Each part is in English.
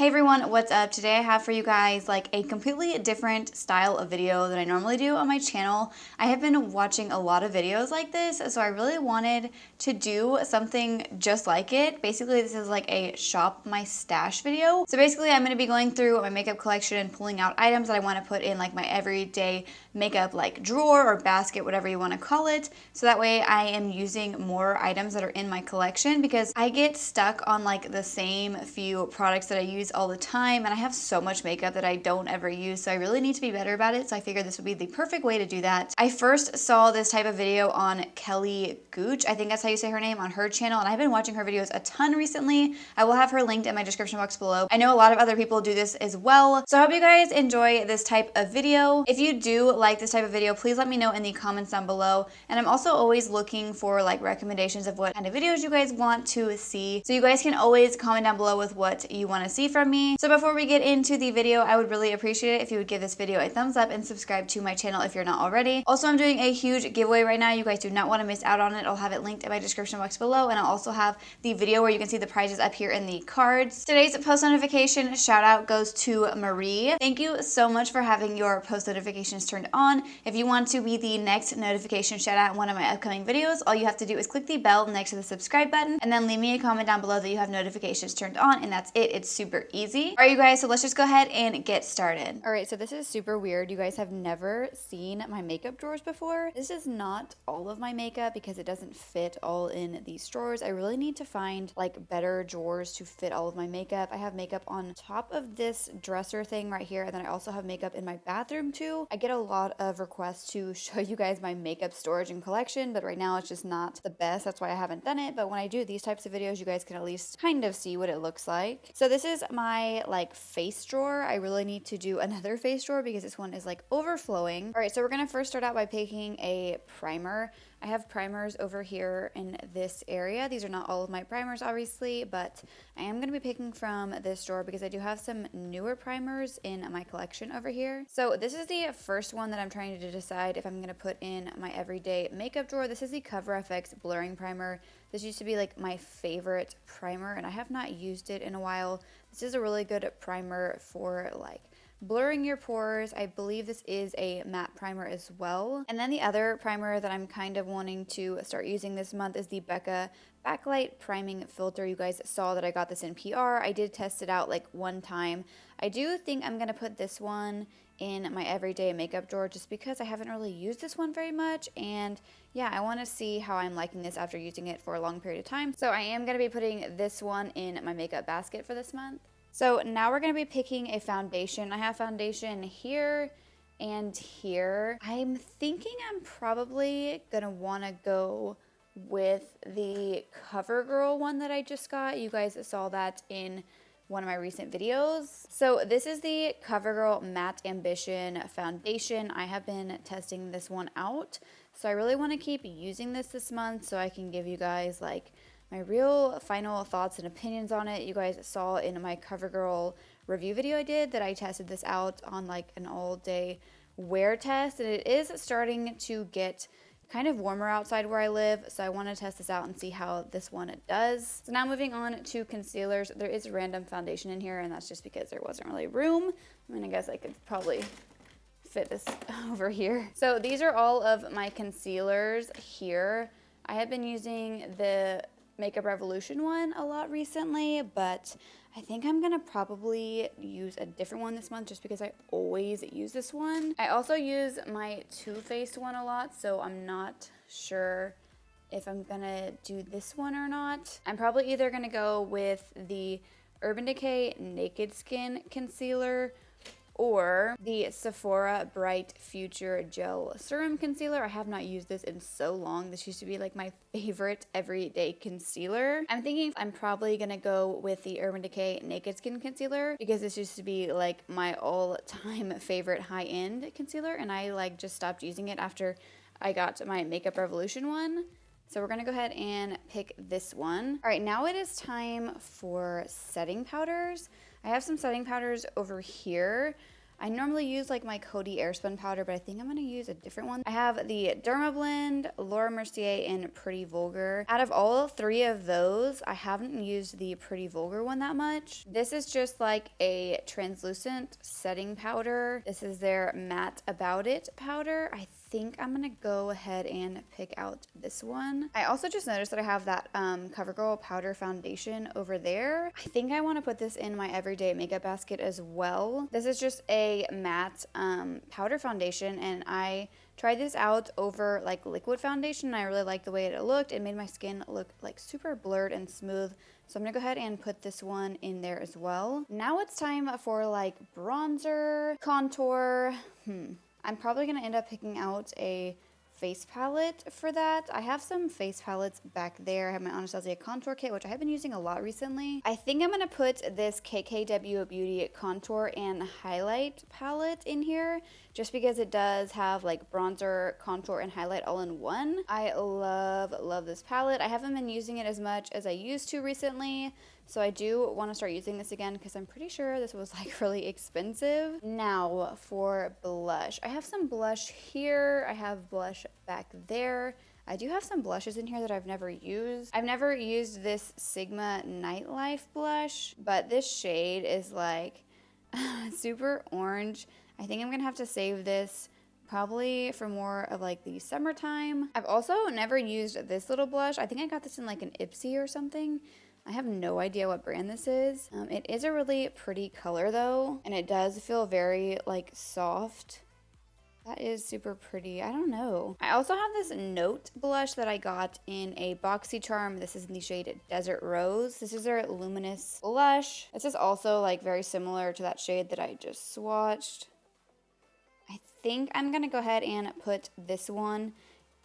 Hey everyone, what's up? Today I have for you guys like a completely different style of video than I normally do on my channel. I have been watching a lot of videos like this, so I really wanted to do something just like it. Basically, this is like a shop my stash video. So basically, I'm going to be going through my makeup collection and pulling out items that I want to put in like my everyday makeup like drawer or basket, whatever you want to call it. So that way I am using more items that are in my collection because I get stuck on like the same few products that I use all the time, and I have so much makeup that I don't ever use, so I really need to be better about it. So I figured this would be the perfect way to do that. I first saw this type of video on Kelly Gooch, I think that's how you say her name, on her channel, and I've been watching her videos a ton recently. I will have her linked in my description box below. I know a lot of other people do this as well, so I hope you guys enjoy this type of video. If you do like this type of video, please let me know in the comments down below, and I'm also always looking for like recommendations of what kind of videos you guys want to see, so you guys can always comment down below with what you want to see from me. So before we get into the video, I would really appreciate it if you would give this video a thumbs up and subscribe to my channel if you're not already. Also, I'm doing a huge giveaway right now. You guys do not want to miss out on it. I'll have it linked in my description box below, and I'll also have the video where you can see the prizes up here in the cards. Today's post notification shout out goes to Marie. Thank you so much for having your post notifications turned on. If you want to be the next notification shout out in one of my upcoming videos, all you have to do is click the bell next to the subscribe button and then leave me a comment down below that you have notifications turned on, and that's it. It's super easy. All right, you guys, so let's just go ahead and get started. All right, so this is super weird. You guys have never seen my makeup drawers before. This is not all of my makeup because it doesn't fit all in these drawers. I really need to find like better drawers to fit all of my makeup. I have makeup on top of this dresser thing right here, and then I also have makeup in my bathroom too. I get a lot of requests to show you guys my makeup storage and collection, but right now it's just not the best. That's why I haven't done it. But when I do these types of videos, you guys can at least kind of see what it looks like. So this is my like face drawer. I really need to do another face drawer because this one is like overflowing. All right, so we're gonna first start out by picking a primer. I have primers over here in this area. These are not all of my primers, obviously, but I am going to be picking from this drawer because I do have some newer primers in my collection over here. So this is the first one that I'm trying to decide if I'm going to put in my everyday makeup drawer. This is the Cover FX Blurring Primer. This used to be like my favorite primer, and I have not used it in a while. This is a really good primer for like blurring your pores. I believe this is a matte primer as well. And then the other primer that I'm kind of wanting to start using this month is the Becca Backlight Priming Filter. You guys saw that I got this in PR. I did test it out like one time. I do think I'm going to put this one in my everyday makeup drawer just because I haven't really used this one very much, and yeah, I want to see how I'm liking this after using it for a long period of time. So I am going to be putting this one in my makeup basket for this month. So now we're going to be picking a foundation. I have foundation here and here. I'm thinking I'm probably going to want to go with the CoverGirl one that I just got. You guys saw that in one of my recent videos. So this is the CoverGirl Matte Ambition Foundation. I have been testing this one out, so I really want to keep using this month so I can give you guys like my real final thoughts and opinions on it. You guys saw in my CoverGirl review video I did that I tested this out on like an all-day wear test, and it is starting to get kind of warmer outside where I live, so I want to test this out and see how this one does. So now moving on to concealers. There is random foundation in here, and that's just because there wasn't really room. I mean, I guess I could probably fit this over here. So these are all of my concealers here. I have been using the Makeup Revolution one a lot recently, but I think I'm gonna probably use a different one this month just because I always use this one. I also use my Too Faced one a lot, so I'm not sure if I'm gonna do this one or not. I'm probably either gonna go with the Urban Decay Naked Skin Concealer or the Sephora Bright Future Gel Serum Concealer. I have not used this in so long. This used to be like my favorite everyday concealer. I'm thinking I'm probably gonna go with the Urban Decay Naked Skin Concealer because this used to be like my all-time favorite high-end concealer, and I like just stopped using it after I got my Makeup Revolution one. So we're gonna go ahead and pick this one. All right, now it is time for setting powders. I have some setting powders over here. I normally use like my Coty Airspun powder, but I think I'm going to use a different one. I have the Dermablend, Laura Mercier, and Pretty Vulgar. Out of all three of those, I haven't used the Pretty Vulgar one that much. This is just like a translucent setting powder. This is their Matte About It powder. I think I'm gonna go ahead and pick out this one. I also just noticed that I have that CoverGirl powder foundation over there. I think I want to put this in my everyday makeup basket as well. This is just a matte powder foundation, and I tried this out over like liquid foundation, and I really liked the way it looked. It made my skin look like super blurred and smooth. So I'm gonna go ahead and put this one in there as well. Now it's time for like bronzer, contour. I'm probably going to end up picking out a face palette for that. I have some face palettes back there. I have my Anastasia contour kit, which I have been using a lot recently. I think I'm going to put this KKW Beauty contour and highlight palette in here just because it does have like bronzer, contour, and highlight all in one. I love this palette. I haven't been using it as much as I used to recently, so I do want to start using this again because I'm pretty sure this was like really expensive. Now for blush. I have some blush here. I have blush back there. I do have some blushes in here that I've never used. I've never used this Sigma Nightlife blush, but this shade is like super orange. I think I'm gonna have to save this probably for more of like the summertime. I've also never used this little blush. I think I got this in like an Ipsy or something. I have no idea what brand this is. It is a really pretty color though, and it does feel very like soft. That is super pretty. I don't know. I also have this Note blush that I got in a BoxyCharm. This is in the shade Desert Rose. This is their luminous blush. This is also like very similar to that shade that I just swatched. I think I'm gonna go ahead and put this one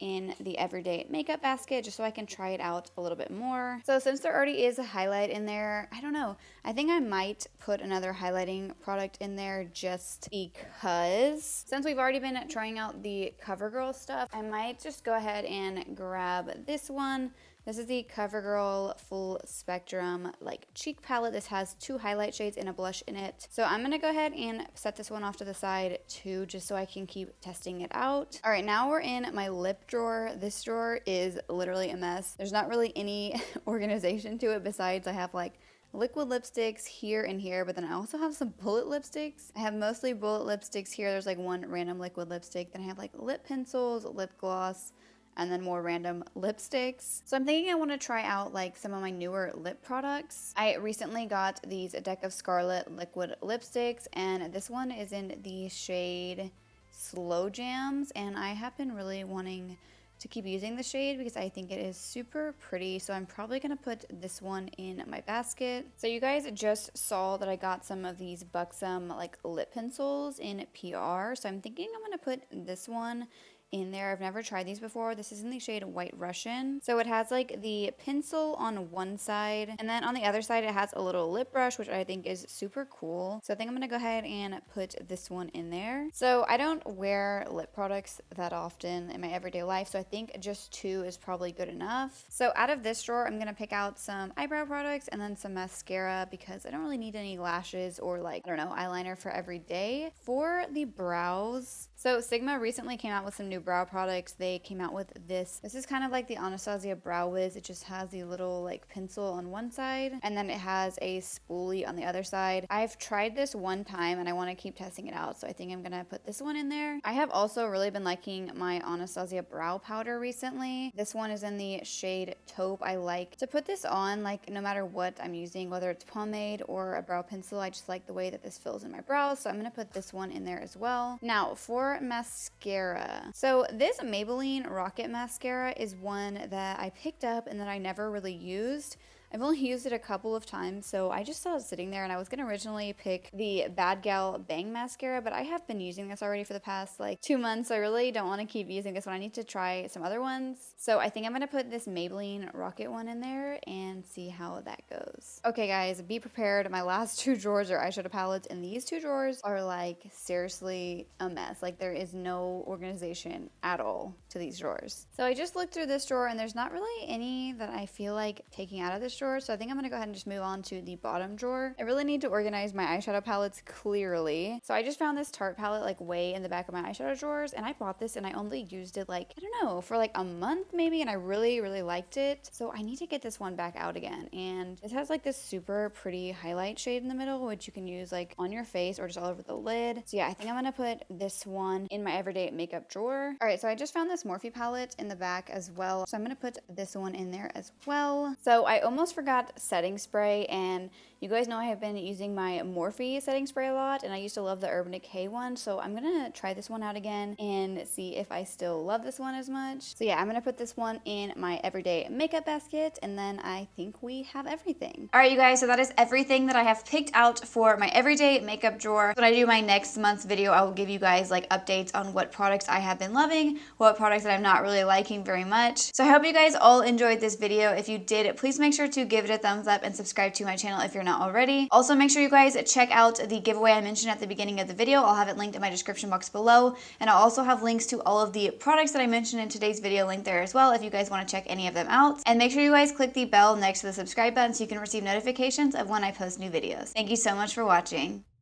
in the everyday makeup basket just so I can try it out a little bit more. So since there already is a highlight in there, I don't know. I think I might put another highlighting product in there just because. Since we've already been trying out the CoverGirl stuff, I might just go ahead and grab this one. This is the CoverGirl Full Spectrum like cheek palette. This has 2 highlight shades and a blush in it. So I'm gonna go ahead and set this one off to the side too, just so I can keep testing it out. All right, now we're in my lip drawer. This drawer is literally a mess. There's not really any organization to it besides I have like liquid lipsticks here and here, but then I also have some bullet lipsticks. I have mostly bullet lipsticks here. There's like one random liquid lipstick. Then I have like lip pencils, lip gloss, and then more random lipsticks. So I'm thinking I want to try out like some of my newer lip products. I recently got these Deck of Scarlet liquid lipsticks, and this one is in the shade Slow Jams, and I have been really wanting to keep using the shade because I think it is super pretty. So I'm probably gonna put this one in my basket. So you guys just saw that I got some of these Buxom like lip pencils in PR. So I'm thinking I'm gonna put this one in there. I've never tried these before. This is in the shade White Russian. So it has like the pencil on one side, and then on the other side it has a little lip brush, which I think is super cool. So I think I'm gonna go ahead and put this one in there. So I don't wear lip products that often in my everyday life, so I think just 2 is probably good enough. So out of this drawer, I'm gonna pick out some eyebrow products and then some mascara because I don't really need any lashes or like, I don't know, eyeliner for every day. For the brows, so Sigma recently came out with some new brow products. They came out with this. This is kind of like the Anastasia Brow Wiz. It just has the little like pencil on one side, and then it has a spoolie on the other side. I've tried this one time and I want to keep testing it out, so I think I'm gonna put this one in there. I have also really been liking my Anastasia brow powder recently. This one is in the shade Taupe. I like to put this on like no matter what I'm using, whether it's pomade or a brow pencil. I just like the way that this fills in my brows, so I'm gonna put this one in there as well. Now for mascara. So this Maybelline Rocket Mascara is one that I picked up and that I never really used. I've only used it a couple of times, so I just saw it sitting there, and I was going to originally pick the Bad Gal Bang Mascara, but I have been using this already for the past like 2 months. So I really don't want to keep using this one. I need to try some other ones. So I think I'm going to put this Maybelline Rocket one in there and see how that goes. Okay guys, be prepared. My last 2 drawers are eyeshadow palettes, and these 2 drawers are like seriously a mess. Like there is no organization at all to these drawers. So I just looked through this drawer and there's not really any that I feel like taking out of this drawer. So I think I'm gonna go ahead and just move on to the bottom drawer. I really need to organize my eyeshadow palettes clearly. So I just found this Tarte palette like way in the back of my eyeshadow drawers, and I bought this and I only used it like, I don't know, for like a month maybe, and I really, really liked it. So I need to get this one back out again. And it has like this super pretty highlight shade in the middle, which you can use like on your face or just all over the lid. So yeah, I think I'm gonna put this one in my everyday makeup drawer. All right, so I just found this Morphe palette in the back as well. So I'm gonna put this one in there as well. So I almost forgot setting spray, and you guys know I have been using my Morphe setting spray a lot, and I used to love the Urban Decay one. So I'm gonna try this one out again and see if I still love this one as much. So yeah, I'm gonna put this one in my everyday makeup basket, and then I think we have everything. All right, you guys, so that is everything that I have picked out for my everyday makeup drawer. When I do my next month's video, I will give you guys like updates on what products I have been loving, what products that I'm not really liking very much. So I hope you guys all enjoyed this video. If you did, please make sure to give it a thumbs up and subscribe to my channel if you're not already. Also, make sure you guys check out the giveaway I mentioned at the beginning of the video. I'll have it linked in my description box below, and I'll also have links to all of the products that I mentioned in today's video linked there as well if you guys want to check any of them out. And make sure you guys click the bell next to the subscribe button so you can receive notifications of when I post new videos. Thank you so much for watching.